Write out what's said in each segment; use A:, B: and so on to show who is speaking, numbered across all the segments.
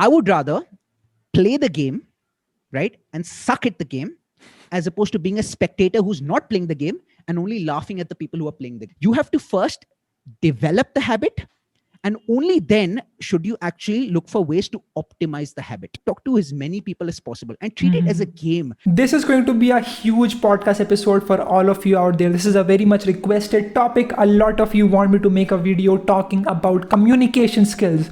A: I would rather play the game, right, and suck at the game, as opposed to being a spectator who's not playing the game and only laughing at the people who are playing the game. You have to first develop the habit, and only then should you actually look for ways to optimize the habit. Talk to as many people as possible and treat it as a game.
B: This is going to be a huge podcast episode for all of you out there. This is a very much requested topic. A lot of you want me to make a video talking about communication skills.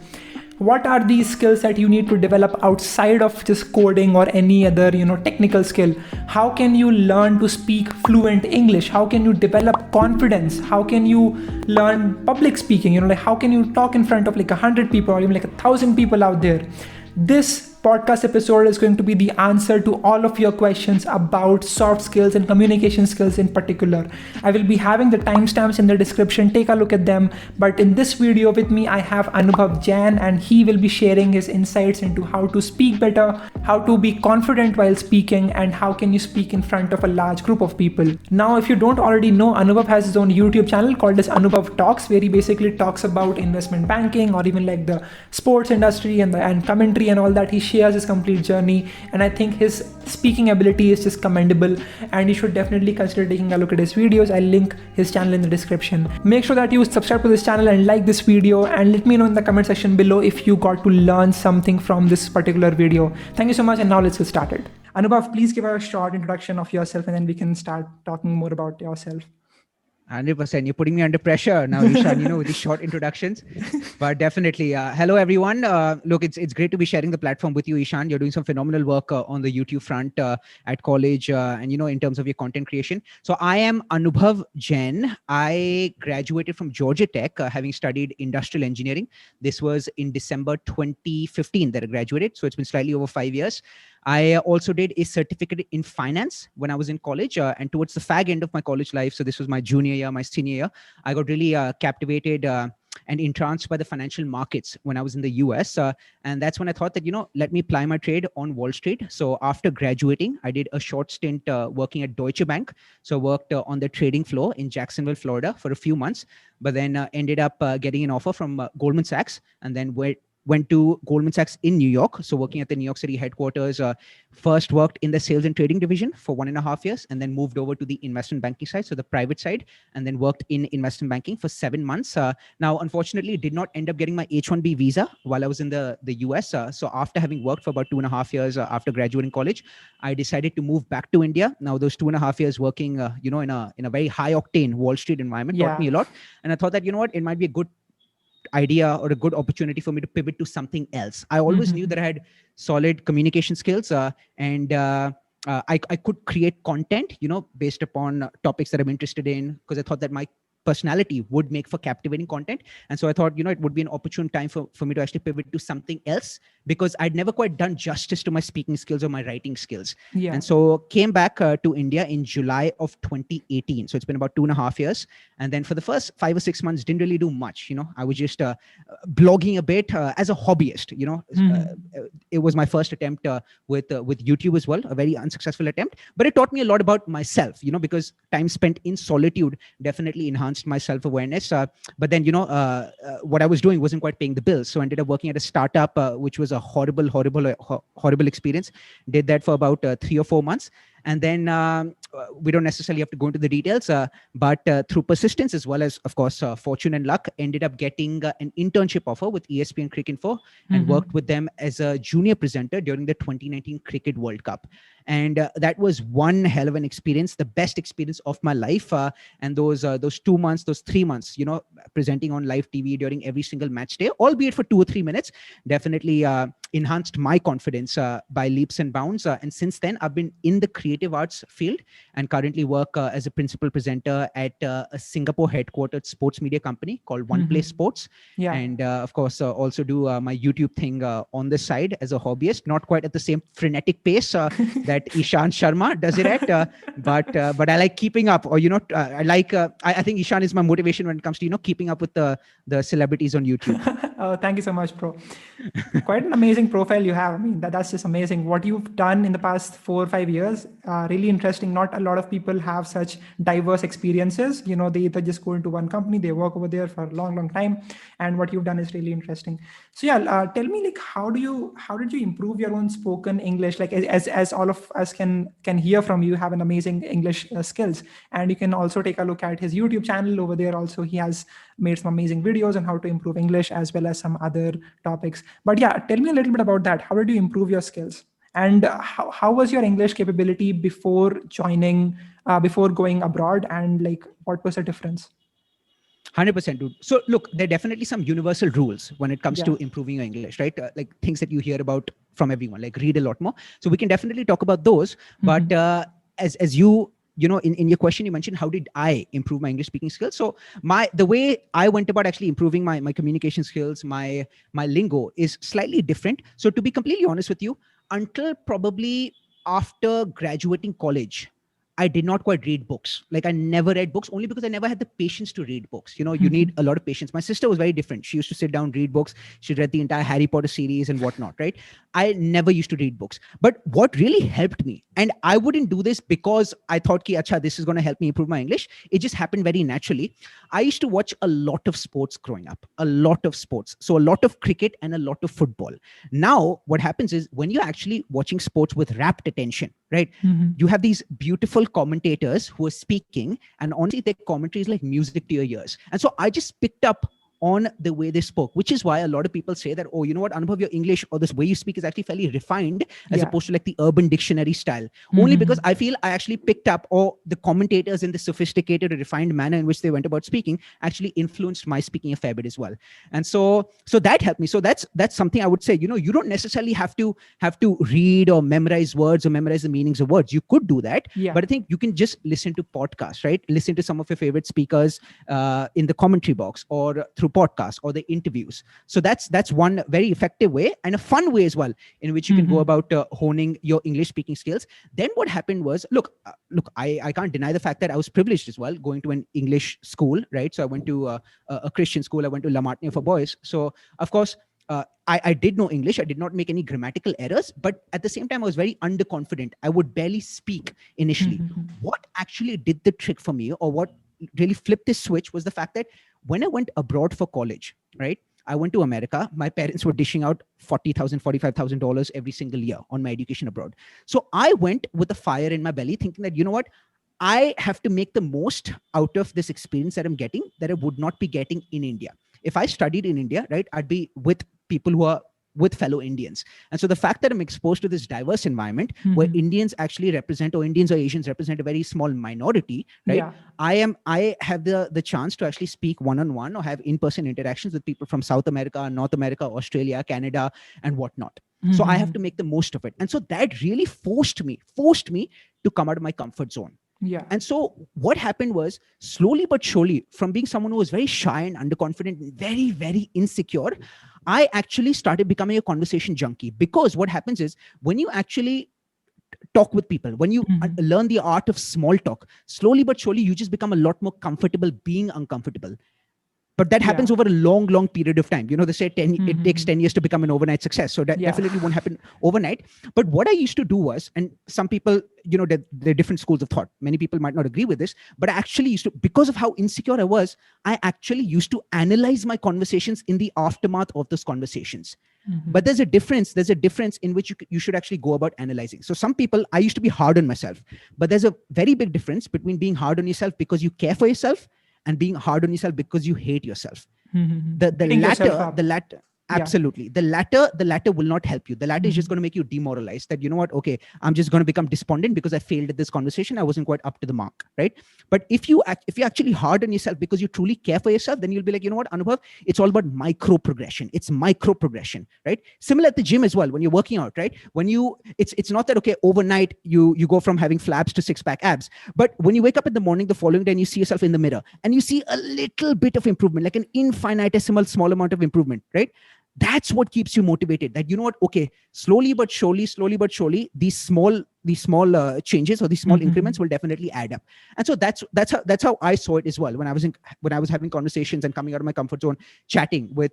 B: What are these skills that you need to develop outside of just coding or any other, technical skill? How can you learn to speak fluent English? How can you develop confidence? How can you learn public speaking? Like how can you talk in front of like 100 people or even like 1,000 people out there? This podcast episode is going to be the answer to all of your questions about soft skills and communication skills in particular. I will be having the timestamps in the description. Take a look at them. But in this video with me, I have Anubhav Jain, and he will be sharing his insights into how to speak better, how to be confident while speaking, and how can you speak in front of a large group of people. Now, if you don't already know, Anubhav has his own YouTube channel called as Anubhav Talks, where he basically talks about investment banking or even like the sports industry and commentary and all that. He shares his complete journey, and I think his speaking ability is just commendable, and you should definitely consider taking a look at his videos. I'll link his channel in the description. Make sure that you subscribe to this channel and like this video, and let me know in the comment section below if you got to learn something from this particular video. Thank you so much, and now let's get started. Anubhav, please give a short introduction of yourself, and then we can start talking more about yourself.
A: 100%. You're putting me under pressure now, Ishan, with these short introductions. But definitely, hello, everyone. Look, it's great to be sharing the platform with you, Ishan. You're doing some phenomenal work on the YouTube front at college and, in terms of your content creation. So I am Anubhav Jain. I graduated from Georgia Tech, having studied industrial engineering. This was in December 2015 that I graduated. So it's been slightly over 5 years. I also did a certificate in finance when I was in college, and towards the fag end of my college life, so this was my junior year, my senior year, I got really captivated and entranced by the financial markets when I was in the US. And that's when I thought that, let me ply my trade on Wall Street. So after graduating, I did a short stint working at Deutsche Bank. So I worked on the trading floor in Jacksonville, Florida for a few months, but then ended up getting an offer from Goldman Sachs, and then went to Goldman Sachs in New York. So working at the New York City headquarters, first worked in the sales and trading division for 1.5 years, and then moved over to the investment banking side, so the private side, and then worked in investment banking for 7 months. Now, unfortunately, did not end up getting my H-1B visa while I was in the US. So after having worked for about 2.5 years after graduating college, I decided to move back to India. Now, those 2.5 years working, in a very high octane Wall Street environment taught me a lot. And I thought that, it might be a good idea or a good opportunity for me to pivot to something else. I always knew that I had solid communication skills and I could create content, based upon topics that I'm interested in, because I thought that my personality would make for captivating content. And so I thought, it would be an opportune time for me to actually pivot to something else, because I'd never quite done justice to my speaking skills or my writing skills. Yeah. And so came back to India in July of 2018. So it's been about 2.5 years. And then for the first 5 or 6 months, didn't really do much. I was just blogging a bit as a hobbyist. It was my first attempt with YouTube as well, a very unsuccessful attempt. But it taught me a lot about myself, because time spent in solitude definitely enhanced my self-awareness. But then, what I was doing wasn't quite paying the bills. So I ended up working at a startup, which was a horrible experience. Did that for about 3 or 4 months. And then we don't necessarily have to go into the details, but through persistence as well as, of course, fortune and luck, ended up getting an internship offer with ESPN Cricinfo and worked with them as a junior presenter during the 2019 Cricket World Cup. And that was one hell of an experience, the best experience of my life. And those 2 months, those 3 months, presenting on live TV during every single match day, albeit for 2 or 3 minutes, definitely enhanced my confidence by leaps and bounds. And since then, I've been in the creative arts field and currently work as a principal presenter at a Singapore headquartered sports media company called OnePlay Sports. Yeah. And of course, also do my YouTube thing on the side as a hobbyist, not quite at the same frenetic pace that Ishan Sharma does it at, but I like keeping up, or, I think Ishan is my motivation when it comes to, keeping up with the celebrities on YouTube.
B: Oh, thank you so much, bro. Quite an amazing amazing profile you have. I mean, that's just amazing. What you've done in the past 4 or 5 years, really interesting. Not a lot of people have such diverse experiences. You know, they either just go into one company, they work over there for a long, long time. And what you've done is really interesting. So yeah, tell me, like, how did you improve your own spoken English? Like, as all of us can hear from you, have an amazing English skills, and you can also take a look at his YouTube channel over there. Also, he has made some amazing videos on how to improve English as well as some other topics. But yeah, tell me a little bit about that. How did you improve your skills? And how was your English capability before joining, before going abroad? And like, what was the difference?
A: 100%, dude. So look, there are definitely some universal rules when it comes
B: Yeah.
A: to improving your English, right? Like things that you hear about from everyone, like read a lot more. So we can definitely talk about those. But as you know, in your question, you mentioned how did I improve my English speaking skills? So the way I went about actually improving my communication skills, my lingo is slightly different. So to be completely honest with you, until probably after graduating college, I did not quite read books. Like I never read books, only because I never had the patience to read books. You know, you need a lot of patience. My sister was very different. She used to sit down, read books. She read the entire Harry Potter series and whatnot, right? I never used to read books. But what really helped me, and I wouldn't do this because I thought, ki, acha, this is going to help me improve my English. It just happened very naturally. I used to watch a lot of sports growing up, a lot of sports. So a lot of cricket and a lot of football. Now, what happens is when you're actually watching sports with rapt attention, right? You have these beautiful commentators who are speaking, and honestly, their commentary is like music to your ears. And so I just picked up on the way they spoke, which is why a lot of people say that, oh, you know what, Anubhav, your English or this way you speak is actually fairly refined as opposed to like the urban dictionary style. Only because I feel I actually picked up, or the commentators in the sophisticated or refined manner in which they went about speaking actually influenced my speaking a fair bit as well. And so that helped me. So that's something I would say, you know, you don't necessarily have to read or memorize words or memorize the meanings of words. You could do that, but I think you can just listen to podcasts, right? Listen to some of your favorite speakers in the commentary box or through podcasts or the interviews. So that's one very effective way and a fun way as well in which you can go about honing your English speaking skills. Then what happened was, look, I can't deny the fact that I was privileged as well, going to an English school, right? So I went to a Christian school. I went to La Martiniere for boys. So of course, I did know English. I did not make any grammatical errors, but at the same time, I was very underconfident. I would barely speak initially. What actually did the trick for me, or what really flipped this switch, was the fact that when I went abroad for college, right? I went to America. My parents were dishing out $40,000, $45,000 every single year on my education abroad. So I went with a fire in my belly, thinking that, you know what? I have to make the most out of this experience that I'm getting that I would not be getting in India. If I studied in India, right, I'd be with people who are with fellow Indians. And so the fact that I'm exposed to this diverse environment where Indians actually represent, or Indians or Asians represent, a very small minority, right? I have the chance to actually speak one-on-one or have in-person interactions with people from South America, North America, Australia, Canada, and whatnot. So I have to make the most of it. And so that really forced me to come out of my comfort zone.
B: Yeah.
A: And so what happened was, slowly but surely, from being someone who was very shy and underconfident and very, very insecure, I actually started becoming a conversation junkie. Because what happens is, when you actually talk with people, when you learn the art of small talk, slowly but surely, you just become a lot more comfortable being uncomfortable. But that happens over a long, long period of time. You know, they say it takes 10 years to become an overnight success. So that definitely won't happen overnight. But what I used to do was, and some people, you know, there are different schools of thought. Many people might not agree with this, but I actually used to, because of how insecure I was, I actually used to analyze my conversations in the aftermath of those conversations. But there's a difference in which you should actually go about analyzing. So some people, I used to be hard on myself, but there's a very big difference between being hard on yourself because you care for yourself and being hard on yourself because you hate yourself. The latter, absolutely. The latter will not help you. The latter is just going to make you demoralized, that, you know what, okay, I'm just going to become despondent because I failed at this conversation. I wasn't quite up to the mark, right? But if you're actually hard on yourself because you truly care for yourself, then you'll be like, you know what, Anubhav, it's all about micro progression. It's micro progression, right? Similar at the gym as well. When you're working out, right? It's not that, okay, overnight you go from having flaps to 6-pack abs. But when you wake up in the morning, the following day, and you see yourself in the mirror and you see a little bit of improvement, like an infinitesimal small amount of improvement, right? That's what keeps you motivated. That, you know what, okay, slowly but surely, these small changes or these small increments will definitely add up. And so that's how I saw it as well when I was having conversations and coming out of my comfort zone, chatting with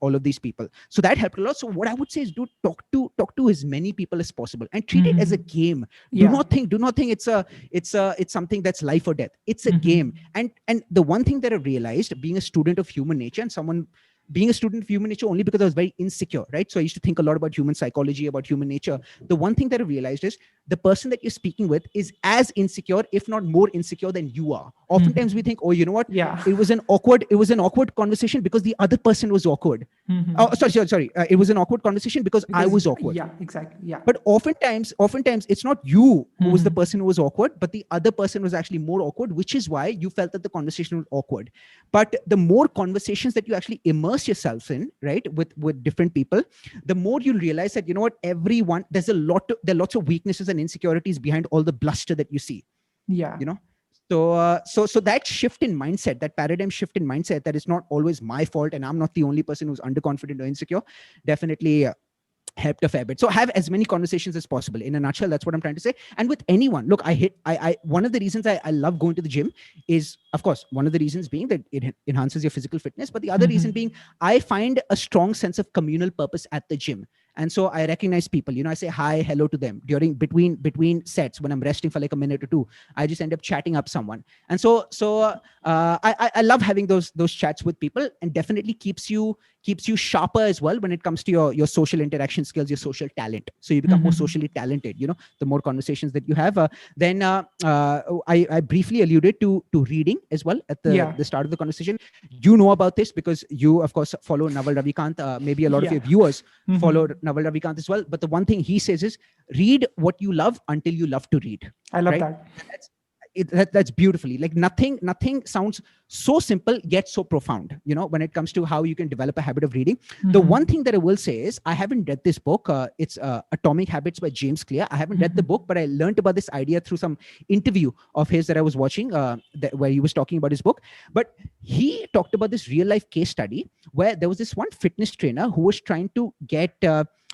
A: all of these people. So that helped a lot. So what I would say is, dude, talk to as many people as possible and treat it as a game. Do not think it's something that's life or death. It's a game. And the one thing that I realized, being a student of human nature and someone being a student of human nature only because I was very insecure, right? So I used to think a lot about human psychology, about human nature. The one thing that I realized is the person that you're speaking with is as insecure, if not more insecure than you are. Oftentimes we think, oh, you know what?
B: Yeah.
A: It was an awkward conversation because the other person was awkward. Oh, sorry. It was an awkward conversation because I was awkward.
B: Yeah, exactly. Yeah.
A: But oftentimes it's not you who was the person who was awkward, but the other person was actually more awkward, which is why you felt that the conversation was awkward. But the more conversations that you actually immerse yourself in, right, with different people, the more you'll realize that, you know what, there are lots of weaknesses and insecurities behind all the bluster that you see.
B: Yeah.
A: You know, so that shift in mindset, that paradigm shift in mindset, that it's not always my fault and I'm not the only person who's underconfident or insecure, definitely helped a fair bit. So have as many conversations as possible. In a nutshell, that's what I'm trying to say. And with anyone, look, one of the reasons I love going to the gym is, of course, one of the reasons being that it enhances your physical fitness, but the other reason being I find a strong sense of communal purpose at the gym. And so I recognize people, you know, I say hi, hello to them between sets. When I'm resting for like a minute or two, I just end up chatting up someone. And so I love having those chats with people, and definitely keeps you sharper as well when it comes to your social interaction skills, your social talent. So you become more socially talented, you know, the more conversations that you have. Then I briefly alluded to reading as well at the start of the conversation. You know about this because you, of course, follow Naval Ravikant. Maybe a lot of your viewers follow Naval Ravikant as well. But the one thing he says is, read what you love until you love to read.
B: I love that.
A: That's beautifully, like nothing sounds so simple yet so profound, you know, when it comes to how you can develop a habit of reading. The one thing that I will say is, I haven't read this book. It's Atomic Habits by James Clear. I haven't read the book, but I learned about this idea through some interview of his that I was watching, where he was talking about his book. But he talked about this real life case study where there was this one fitness trainer who was trying to get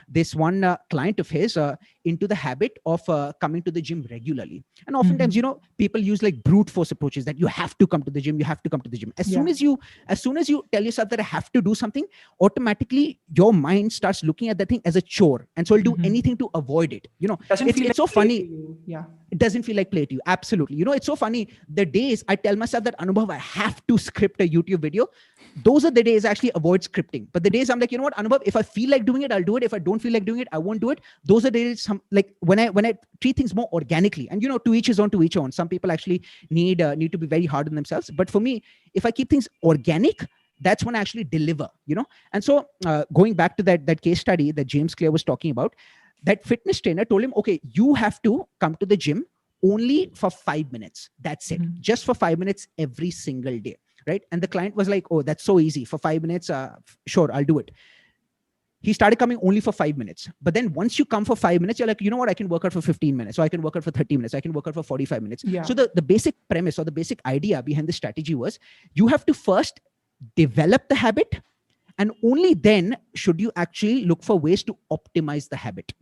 A: this one client of his into the habit of coming to the gym regularly. And oftentimes, you know, people use like brute force approaches that you have to come to the gym. As soon as you tell yourself that I have to do something, automatically your mind starts looking at that thing as a chore, and so it'll do anything to avoid it. You know, it's so funny. It doesn't feel like play to you. Absolutely. You know, it's so funny. The days I tell myself that, Anubhav, I have to script a YouTube video, those are the days I actually avoid scripting. But the days I'm like, you know what, Anubhav, if I feel like doing it, I'll do it. If I don't feel like doing it, I won't do it. Those are days like when I treat things more organically. And, you know, to each his own. Some people actually need to be very hard on themselves. But for me, if I keep things organic, that's when I actually deliver, you know. And so going back to that case study that James Clear was talking about, that fitness trainer told him, okay, you have to come to the gym only for 5 minutes. That's it. Just for 5 minutes every single day. Right. And the client was like, oh, that's so easy. For 5 minutes. Sure, I'll do it. He started coming only for 5 minutes. But then once you come for 5 minutes, you're like, you know what, I can work out for 15 minutes. So I can work out for 30 minutes. I can work out for 45 minutes.
B: Yeah.
A: So the basic premise or the basic idea behind the strategy was, you have to first develop the habit, and only then should you actually look for ways to optimize the habit.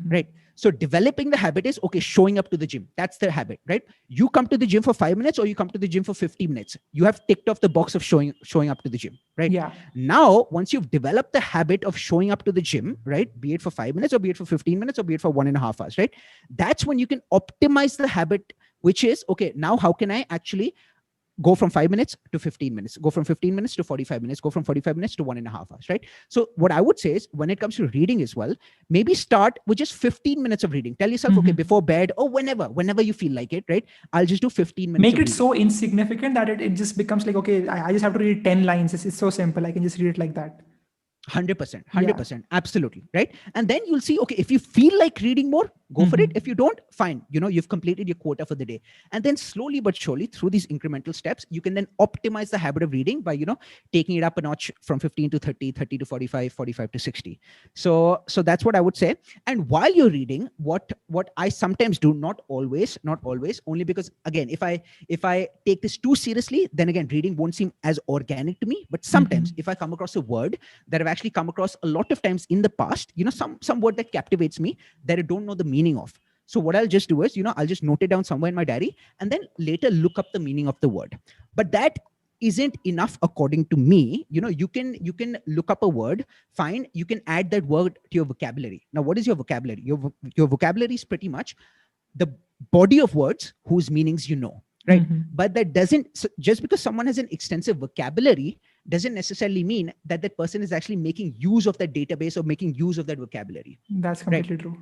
A: Right. So developing the habit is, okay, showing up to the gym. That's the habit, right? You come to the gym for 5 minutes or you come to the gym for 50 minutes. You have ticked off the box of showing up to the gym, right?
B: Yeah.
A: Now, once you've developed the habit of showing up to the gym, right? Be it for 5 minutes or be it for 15 minutes or be it for 1.5 hours, right? That's when you can optimize the habit, which is, okay, now how can I actually go from 5 minutes to 15 minutes, go from 15 minutes to 45 minutes, go from 45 minutes to 1.5 hours, right? So what I would say is, when it comes to reading as well, maybe start with just 15 minutes of reading. Tell yourself, okay, before bed or whenever you feel like it, right? I'll just do 15 minutes.
B: Make it so insignificant that it just becomes like, okay, I just have to read 10 lines. It's so simple. I can just read it like that.
A: 100%. Absolutely. Right. And then you'll see, okay, if you feel like reading more, go for it. If you don't, fine, you've completed your quota for the day. And then slowly but surely, through these incremental steps, you can then optimize the habit of reading by taking it up a notch from 15 to 30, 30 to 45, 45 to 60. So that's what I would say. And while you're reading, what I sometimes do, not always, only because, again, if I take this too seriously, then again, reading won't seem as organic to me. But sometimes if I come across a word that I've actually come across a lot of times in the past, some word that captivates me that I don't know the meaning of. So what I'll just do is, I'll just note it down somewhere in my diary and then later look up the meaning of the word. But that isn't enough according to me. You can look up a word, fine, you can add that word to your vocabulary. Now, what is your vocabulary? Your vocabulary is pretty much the body of words whose meanings right? But that doesn't, so just because someone has an extensive vocabulary doesn't necessarily mean that that person is actually making use of that database or making use of that vocabulary.
B: That's completely true.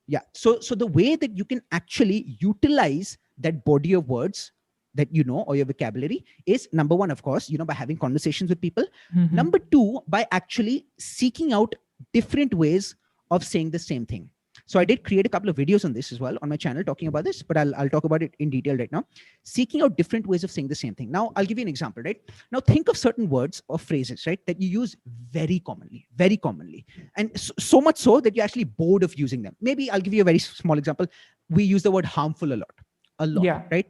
A: Yeah. So the way that you can actually utilize that body of words that or your vocabulary is, number one, of course, by having conversations with people. Number two, by actually seeking out different ways of saying the same thing. So I did create a couple of videos on this as well on my channel talking about this, but I'll talk about it in detail right now. Seeking out different ways of saying the same thing. Now, I'll give you an example, right? Now, think of certain words or phrases, right, that you use very commonly, and so much so that you're actually bored of using them. Maybe I'll give you a very small example. We use the word harmful a lot, right?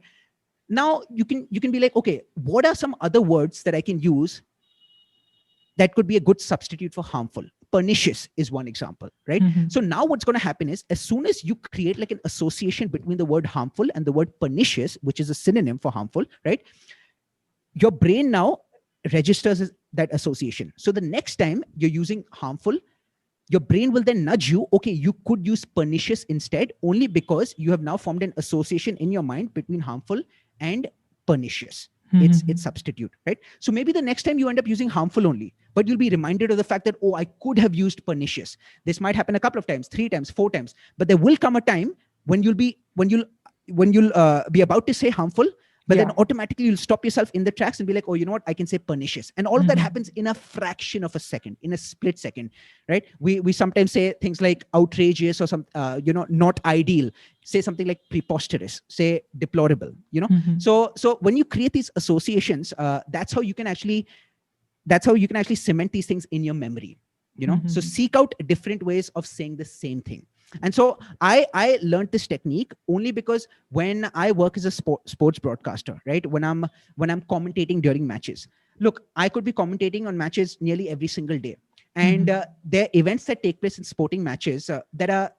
A: Now, you can be like, okay, what are some other words that I can use that could be a good substitute for harmful? Pernicious is one example, right? So now what's going to happen is, as soon as you create like an association between the word harmful and the word pernicious, which is a synonym for harmful, right? Your brain now registers that association. So the next time you're using harmful, your brain will then nudge you, okay, you could use pernicious instead, only because you have now formed an association in your mind between harmful and pernicious. It's substitute, right? So maybe the next time you end up using harmful only, but you'll be reminded of the fact that, oh, I could have used pernicious. This might happen a couple of times, 3 times, 4 times, but there will come a time when you'll be about to say harmful, but then automatically you'll stop yourself in the tracks and be like, oh, you know what? I can say pernicious. And all of that happens in a fraction of a second, in a split second, right? We sometimes say things like outrageous or some, not ideal. Say something like preposterous, say deplorable, So when you create these associations, that's how you can actually cement these things in your memory, So seek out different ways of saying the same thing. And so I learned this technique only because when I work as a sports broadcaster, right? When I'm commentating during matches, look, I could be commentating on matches nearly every single day. And there are events that take place in sporting matches that are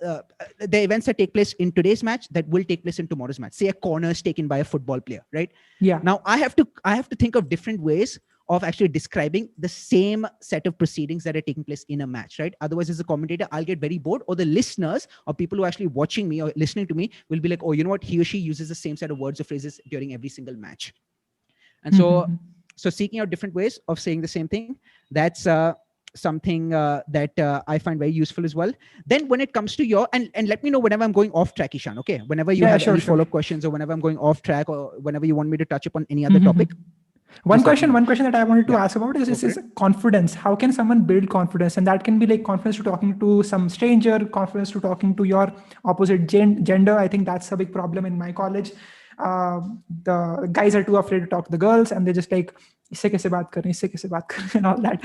A: the events that take place in today's match that will take place in tomorrow's match. Say a corner is taken by a football player, right?
B: Yeah.
A: Now I have to think of different ways of actually describing the same set of proceedings that are taking place in a match, right? Otherwise, as a commentator, I'll get very bored, or the listeners or people who are actually watching me or listening to me will be like, oh, you know what? He or she uses the same set of words or phrases during every single match. And so seeking out different ways of saying the same thing, that's something that I find very useful as well. Then when it comes to your, and let me know whenever I'm going off track, Ishan, okay? Whenever you have any follow-up questions, or whenever I'm going off track, or whenever you want me to touch upon any other topic.
B: One question that I wanted to ask about is confidence. How can someone build confidence? And that can be like confidence to talking to some stranger, confidence to talking to your opposite gender. I think that's a big problem in my college. The guys are too afraid to talk to the girls, and they're just like, isse kaise baat kar rahe, and all that.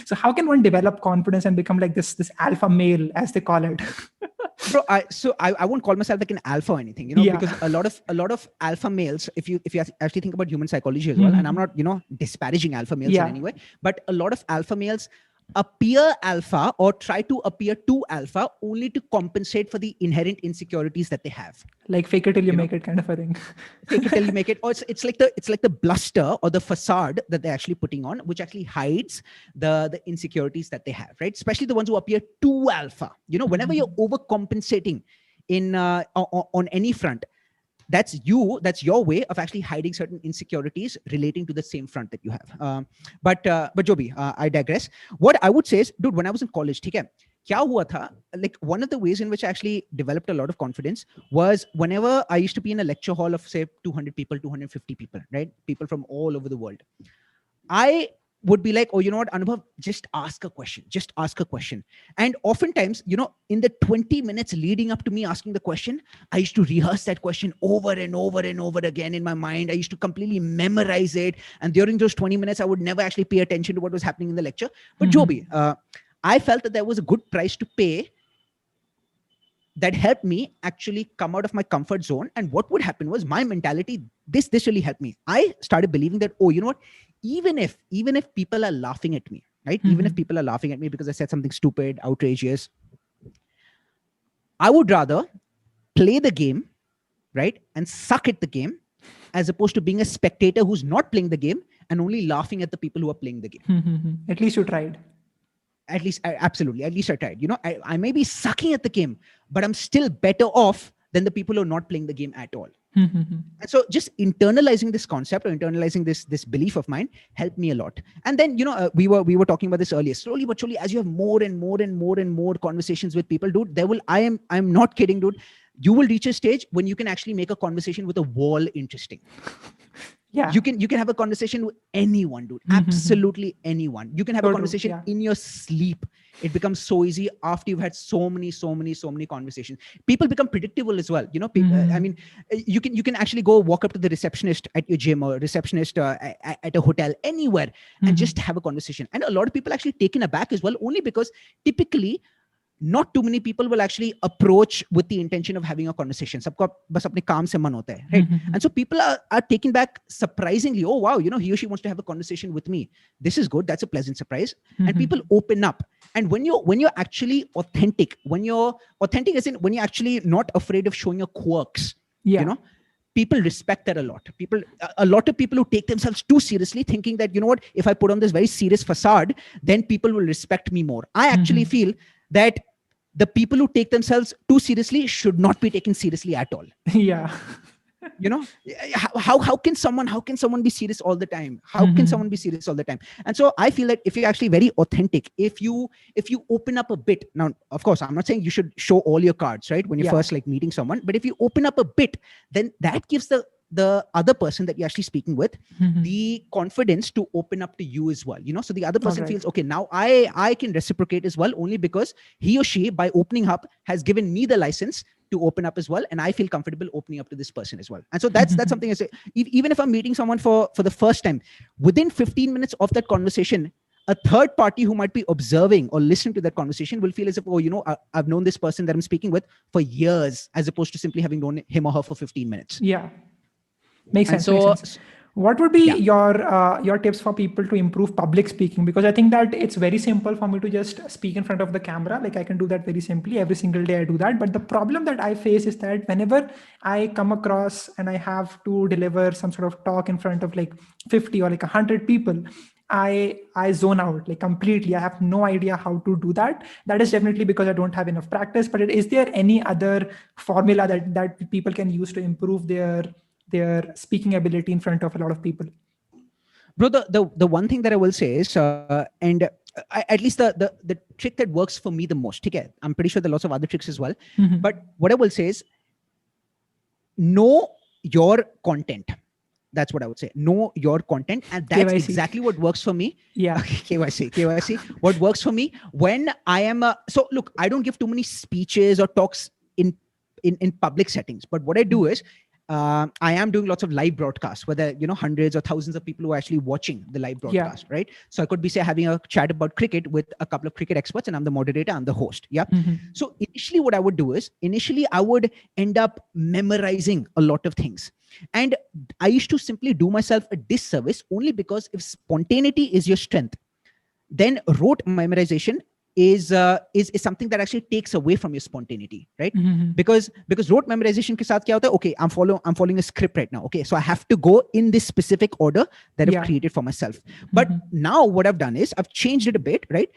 B: So how can one develop confidence and become like this alpha male, as they call it?
A: Bro, I won't call myself like an alpha or anything, because a lot of alpha males, if you actually think about human psychology as well, and I'm not, disparaging alpha males in any way, but a lot of alpha males appear alpha or try to appear too alpha only to compensate for the inherent insecurities that they have.
B: Like fake it till you make it kind of a thing.
A: Fake it till you make it. Or it's like the bluster or the facade that they're actually putting on, which actually hides the insecurities that they have, right? Especially the ones who appear too alpha. Whenever you're overcompensating in on any front, that's your way of actually hiding certain insecurities relating to the same front that you have. But Joby, I digress. What I would say is, dude, when I was in college, kya hua tha, like one of the ways in which I actually developed a lot of confidence was whenever I used to be in a lecture hall of say 200 people, 250 people, right? People from all over the world. I would be like, oh, you know what, Anubhav, just ask a question. Just ask a question. And oftentimes, in the 20 minutes leading up to me asking the question, I used to rehearse that question over and over and over again in my mind. I used to completely memorize it. And during those 20 minutes, I would never actually pay attention to what was happening in the lecture. But Joby, I felt that there was a good price to pay that helped me actually come out of my comfort zone. And what would happen was my mentality, this really helped me. I started believing that, oh, you know what, even if people are laughing at me, right? Even if people are laughing at me because I said something stupid, outrageous, I would rather play the game, right? And suck at the game, as opposed to being a spectator who's not playing the game and only laughing at the people who are playing the game.
B: At least you tried.
A: At least, absolutely. At least I tried. I may be sucking at the game, but I'm still better off than the people who are not playing the game at all. And so just internalizing this concept or internalizing this belief of mine helped me a lot. And then, we were talking about this earlier. Slowly but surely, as you have more and more and more and more conversations with people, dude, I'm not kidding, dude. You will reach a stage when you can actually make a conversation with a wall interesting.
B: Yeah.
A: You can have a conversation with anyone, dude. Absolutely anyone. You can have a conversation in your sleep. It becomes so easy after you've had so many conversations. People become predictable as well. People, I mean, you can actually go walk up to the receptionist at your gym or receptionist at a hotel, anywhere, and just have a conversation. And a lot of people actually taken aback as well, only because typically not too many people will actually approach with the intention of having a conversation. Sabko bas apne kaam se man hota hai, right? And so people are taken back surprisingly. Oh, wow, he or she wants to have a conversation with me. This is good. That's a pleasant surprise. And people open up. And when you're actually authentic, as in when you're actually not afraid of showing your quirks, people respect that a lot. A lot of people who take themselves too seriously, thinking that, you know what, if I put on this very serious facade, then people will respect me more. I actually feel that the people who take themselves too seriously should not be taken seriously at all.
B: Yeah.
A: How can someone be serious all the time? How can someone be serious all the time? And so I feel that if you're actually very authentic, if you open up a bit, now, of course, I'm not saying you should show all your cards, right? When you're first like meeting someone, but if you open up a bit, then that gives the other person that you're actually speaking with the confidence to open up to you as well. So the other person feels, okay, now I can reciprocate as well, only because he or she, by opening up, has given me the license to open up as well, and I feel comfortable opening up to this person as well. And so that's something I say. Even if I'm meeting someone for the first time, within 15 minutes of that conversation, a third party who might be observing or listening to that conversation will feel as if, oh, I've known this person that I'm speaking with for years, as opposed to simply having known him or her for 15 minutes.
B: Yeah. Makes sense.
A: So,
B: makes sense. What would be your tips for people to improve public speaking? Because I think that it's very simple for me to just speak in front of the camera. Like I can do that very simply. Every single day I do that. But the problem that I face is that whenever I come across and I have to deliver some sort of talk in front of like 50 or like 100 people, I zone out like completely. I have no idea how to do that. That is definitely because I don't have enough practice. But is there any other formula that people can use to improve their speaking ability in front of a lot of people?
A: Bro, the one thing that I will say is, at least the trick that works for me the most, okay, I'm pretty sure there are lots of other tricks as well, but what I will say is, know your content. That's what I would say. Know your content. And that's KYC. Exactly what works for me.
B: Yeah.
A: KYC. What works for me when I am, so look, I don't give too many speeches or talks in public settings, but what I do is, I am doing lots of live broadcasts, whether, hundreds or thousands of people who are actually watching the live broadcast, right? So I could be, say, having a chat about cricket with a couple of cricket experts, and I'm the moderator, I'm the host. Yeah. So initially what I would do is, I would end up memorizing a lot of things. And I used to simply do myself a disservice, only because if spontaneity is your strength, then rote memorization is something that actually takes away from your spontaneity, right? Because rote memorization ke saath kya hota hai? Okay, I'm following a script right now. Okay, so I have to go in this specific order that I've created for myself. But now what I've done is I've changed it a bit, right?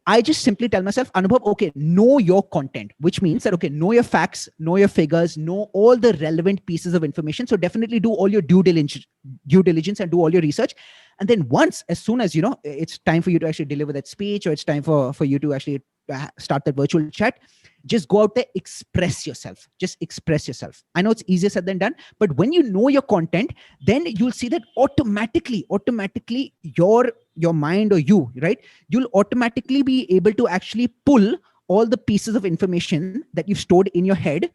A: I just simply tell myself, Anubhav, okay, know your content, which means that, okay, know your facts, know your figures, know all the relevant pieces of information. So definitely do all your due diligence and do all your research. And then as soon as, it's time for you to actually deliver that speech, or it's time for you to actually start that virtual chat, just go out there, express yourself. Just express yourself. I know it's easier said than done, but when you know your content, then you'll see that automatically your mind or you, right? You'll automatically be able to actually pull all the pieces of information that you've stored in your head,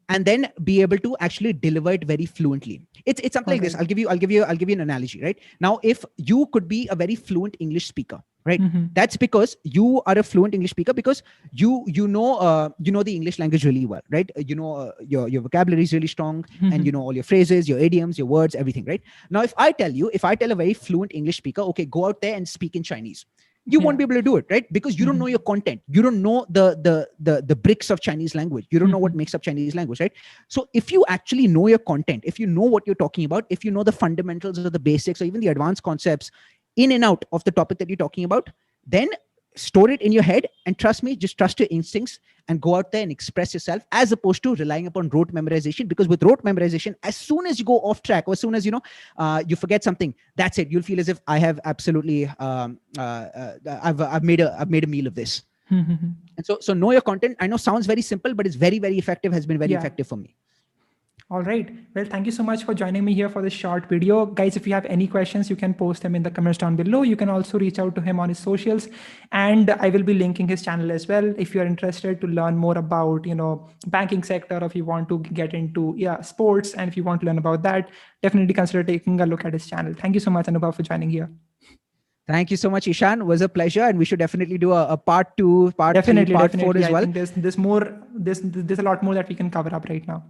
A: and then be able to actually deliver it very fluently. It's something like this. I'll give you an analogy, right? Now, if you could be a very fluent English speaker, right? That's because you are a fluent English speaker because you know the English language really well, right? Your vocabulary is really strong, and you know all your phrases, your idioms, your words, everything, right? Now, if I tell a very fluent English speaker, okay, go out there and speak in Chinese, you won't be able to do it, right? Because you don't know your content. You don't know the bricks of Chinese language. You don't know what makes up Chinese language, right? So if you actually know your content, if you know what you're talking about, if you know the fundamentals or the basics or even the advanced concepts in and out of the topic that you're talking about, then store it in your head, and trust me, just trust your instincts and go out there and express yourself, as opposed to relying upon rote memorization. Because with rote memorization, as soon as you go off track, or as soon as you forget something, that's it. You'll feel as if I have absolutely I've made a meal of this. And so know your content. I know sounds very simple, but it's very, very effective. Has been very effective for me.
B: All right. Well, thank you so much for joining me here for this short video. Guys, if you have any questions, you can post them in the comments down below. You can also reach out to him on his socials, and I will be linking his channel as well. If you're interested to learn more about, banking sector, or if you want to get into sports, and if you want to learn about that, definitely consider taking a look at his channel. Thank you so much, Anubhav, for joining here.
A: Thank you so much, Ishan. It was a pleasure, and we should definitely do a part 2, part 3, part 4 as well.
B: I think there's more. There's a lot more that we can cover up right now.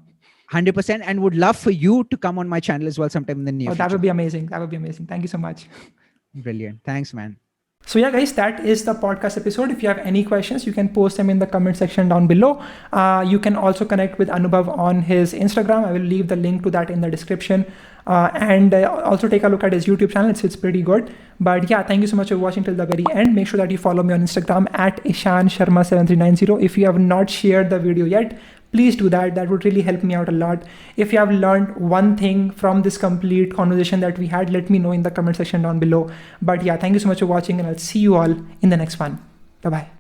A: 100%, and would love for you to come on my channel as well sometime in the near future.
B: That would be amazing. Thank you so much.
A: Brilliant. Thanks, man.
B: So yeah, guys, that is the podcast episode. If you have any questions, you can post them in the comment section down below. You can also connect with Anubhav on his Instagram. I will leave the link to that in the description. And also take a look at his YouTube channel. It's pretty good. But yeah, thank you so much for watching till the very end. Make sure that you follow me on Instagram at Ishan Sharma 7390. If you have not shared the video yet, please do that. That would really help me out a lot. If you have learned one thing from this complete conversation that we had, let me know in the comment section down below. But yeah, thank you so much for watching, and I'll see you all in the next one. Bye-bye.